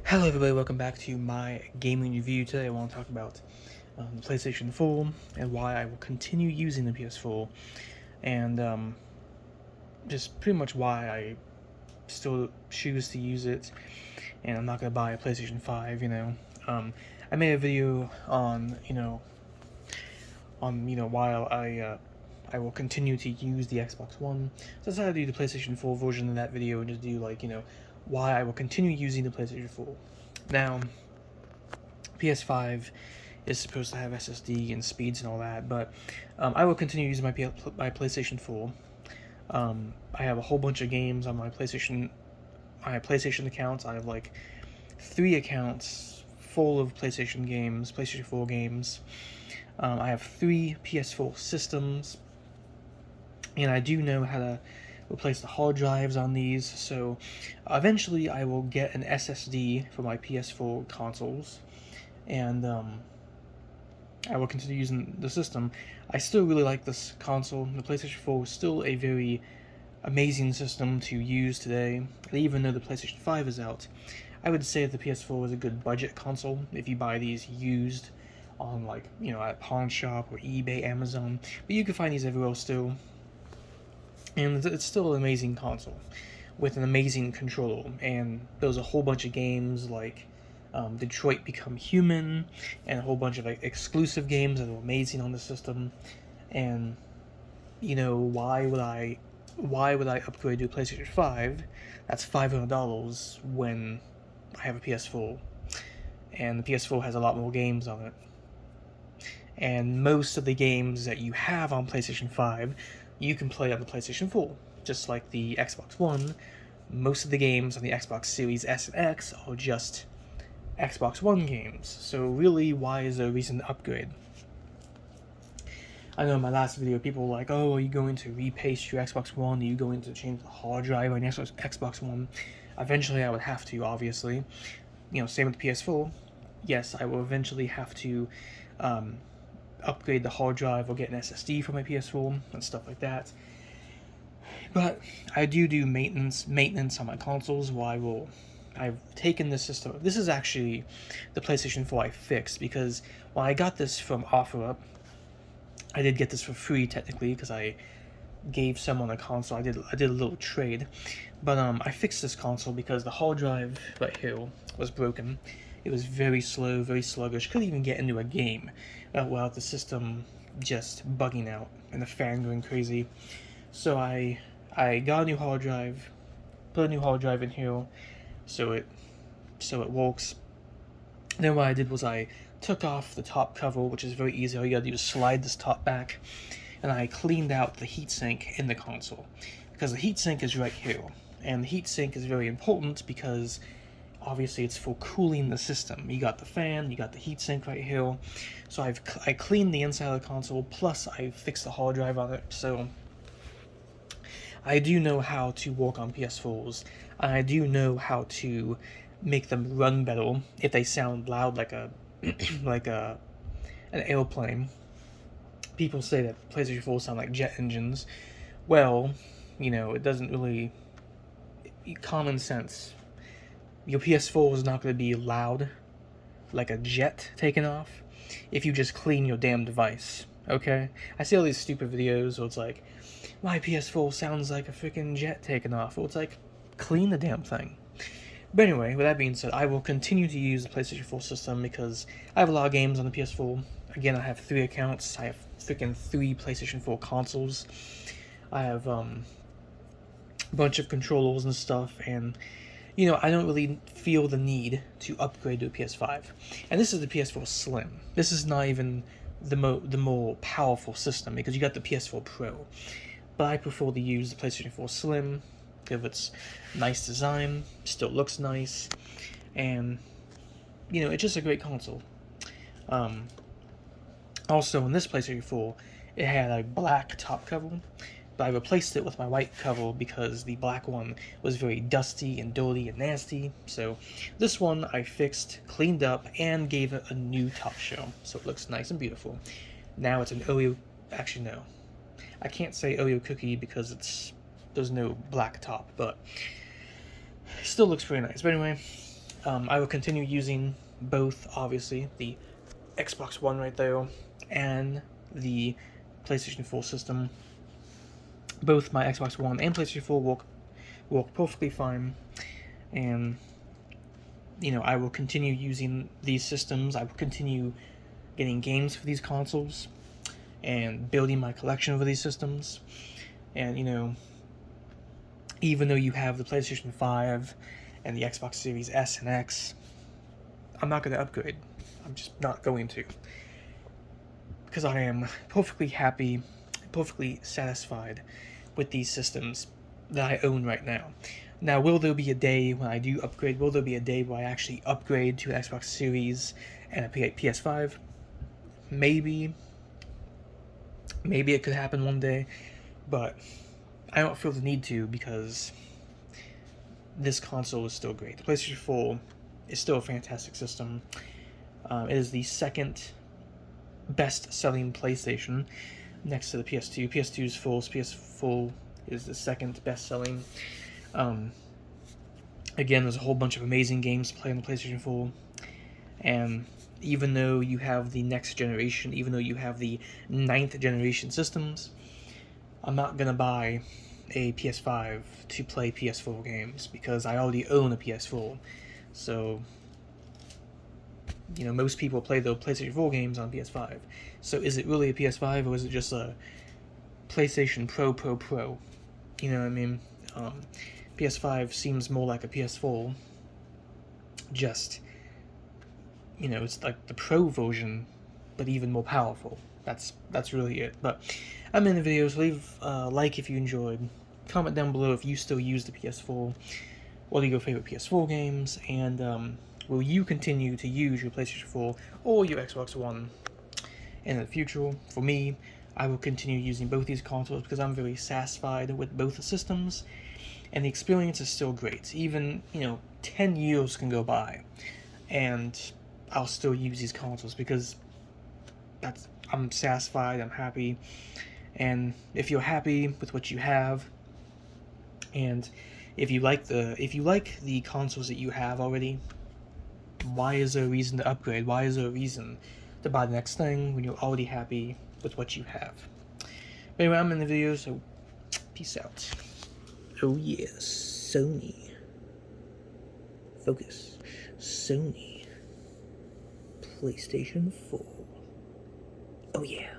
Hello everybody, welcome back to my gaming review. Today I want to talk about the PlayStation 4 and why I will continue using the PS4 and just pretty much why I still choose to use it and I'm not going to buy a PlayStation 5, I made a video on, why I will continue to use the Xbox One. So I decided to do the PlayStation 4 version of that video and just do why I will continue using the PlayStation 4. Now, PS5 is supposed to have SSD and speeds and all that, but I will continue using my PlayStation 4. I have a whole bunch of games on my PlayStation accounts. I have like 3 accounts full of PlayStation 4 games. I have 3 PS4 systems, and I do know how to replace the hard drives on these, so eventually I will get an SSD for my PS4 consoles, and I will continue using the system. I still really like this console. The PlayStation 4 is still a very amazing system to use today, and even though the PlayStation 5 is out, I would say that the PS4 is a good budget console if you buy these used on at Pawn Shop or eBay, Amazon, but you can find these everywhere still. And it's still an amazing console with an amazing controller, and there's a whole bunch of games like Detroit Become Human and a whole bunch of exclusive games that are amazing on the system. And why would I upgrade to a PlayStation 5? That's $500 when I have a PS4, and the PS4 has a lot more games on it. And most of the games that you have on PlayStation 5 you can play on the PlayStation 4. Just like the Xbox One, most of the games on the Xbox Series S and X are just Xbox One games. So really, why is there a reason to upgrade? I know in my last video, people were like, oh, are you going to repaste your Xbox One? Are you going to change the hard drive on your Xbox One? Eventually, I would have to, obviously. Same with the PS4. Yes, I will eventually have to upgrade the hard drive or get an SSD for my PS4 and stuff like that. But I do maintenance on my consoles. I've taken this system. This is actually the PlayStation 4 I fixed, because when I got this from OfferUp, I did get this for free technically because I gave someone a console. I did a little trade, but I fixed this console because the hard drive right here was broken. It was very slow, very sluggish. Couldn't even get into a game without the system just bugging out and the fan going crazy. So I got a new hard drive, put a new hard drive in here, so it works. Then what I did was I took off the top cover, which is very easy. All you gotta do is slide this top back, and I cleaned out the heatsink in the console, because the heatsink is right here, and the heatsink is very important because obviously it's for cooling the system. You got the fan, you got the heatsink right here. So I cleaned the inside of the console, plus I fixed the hard drive on it. So I do know how to work on PS4s, and I do know how to make them run better if they sound loud like an airplane. People say that PlayStation 4 sound like jet engines. Well, it doesn't really. Common sense. Your PS4 is not going to be loud like a jet taking off if you just clean your damn device, okay? I see all these stupid videos where it's like, my PS4 sounds like a freaking jet taking off. Well, it's like, clean the damn thing. But anyway, with that being said, I will continue to use the PlayStation 4 system because I have a lot of games on the PS4. Again, I have 3 accounts. I have freaking 3 PlayStation 4 consoles. I have a bunch of controllers and stuff, and I don't really feel the need to upgrade to a PS5. And this is the PS4 Slim. This is not even the more powerful system, because you got the PS4 Pro. But I prefer to use the PlayStation 4 Slim because it's nice design, still looks nice, and it's just a great console. Also, in this PlayStation 4, it had a black top cover, but I replaced it with my white cover because the black one was very dusty and dirty and nasty. So this one I fixed, cleaned up, and gave it a new top shell, so it looks nice and beautiful. Now it's an Oreo. Actually, no, I can't say Oreo cookie because there's no black top, but it still looks pretty nice. But anyway, I will continue using both, obviously, the Xbox One right there and the PlayStation 4 system. Both my Xbox One and PlayStation 4 work perfectly fine, and I will continue using these systems. I will continue getting games for these consoles and building my collection over these systems. And even though you have the PlayStation 5 and the Xbox Series S and X, I'm not going to upgrade. I'm just not going to. Because I am perfectly happy, perfectly satisfied with these systems that I own right now. Now, will there be a day when I do upgrade? Will there be a day where I actually upgrade to an Xbox Series and a PS5? Maybe. Maybe it could happen one day, but I don't feel the need to, because this console is still great. The PlayStation 4 is still a fantastic system. It is the second best-selling PlayStation, next to the PS2. PS2 is full, PS4 is the second best-selling. Again, there's a whole bunch of amazing games to play on the PlayStation 4, and even though you have the next generation, even though you have the 9th generation systems, I'm not gonna buy a PS5 to play PS4 games, because I already own a PS4. So, most people play the PlayStation 4 games on PS5. So is it really a PS5, or is it just a PlayStation Pro? You know what I mean? PS5 seems more like a PS4. Just, it's like the Pro version, but even more powerful. That's really it. But I'm in the video, so leave a like if you enjoyed. Comment down below if you still use the PS4. What are your favorite PS4 games? And will you continue to use your PlayStation 4 or your Xbox One in the future? For me, I will continue using both these consoles because I'm very satisfied with both systems, and the experience is still great. Even, 10 years can go by, and I'll still use these consoles because I'm satisfied, I'm happy. And if you're happy with what you have, and if you like the consoles that you have already, why is there a reason to upgrade? Why is there a reason to buy the next thing when you're already happy with what you have? But anyway, I'm in the video, so peace out. Oh yes, Sony. Focus. Sony. PlayStation 4. Oh yeah.